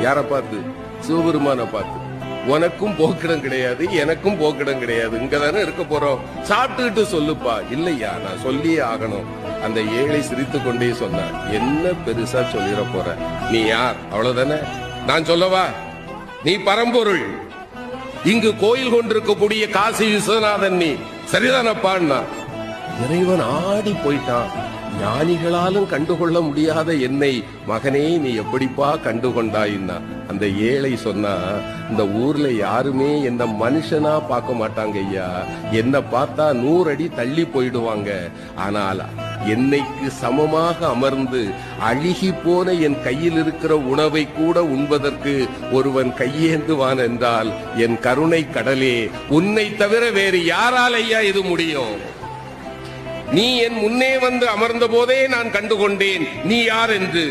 யார பார்த்து? சிவபெருமான பார்த்து. உனக்கும் போக்கிடம் கிடையாது, எனக்கும் போக்கிடம் கிடையாது, இங்கதானே இருக்க போறோம், சாப்பிட்டுக்கிட்டு சொல்லுப்பா. இல்லையா, நான் சொல்லியே ஆகணும். அந்த ஏழை சிரித்து கொண்டே சொன்னார், என்ன பெருசா சொல்லிட போற, நீ யார், அவ்வளவுதானே, நான் சொல்லவா, நீ பரம்பொருள், இங்கு கோயில் கொண்டிருக்கக்கூடிய காசி விஸ்வநாதன், நீ சரிதானப்பான்னா. இறைவன் ஆடி போயிட்டான். ஞானிகளாலும் கண்டுகொள்ள முடியாத என்னை மகனே நீ எப்படிப்பா கண்டுகொண்டாயின்னா. அந்த ஏழை சொன்னா, இந்த ஊர்ல யாருமே என்ன மனுஷனா பார்க்க மாட்டாங்க ஐயா, என்ன பார்த்தா 100 அடி தள்ளி போயிடுவாங்க. ஆனால் என்னைக்கு சமமாக அமர்ந்து அழுகி போன என் கையில் இருக்கிற உணவை கூட உண்பதற்கு ஒருவன் கையேந்துவான் என்றால் என் கருணை கடலே, உன்னை தவிர வேறு யாரால் ஐயா இது முடியும்? நீ என் முன்னே வந்து அமர்ந்த போதே நான் கண்டுகொண்டேன் நீ யார் என்று.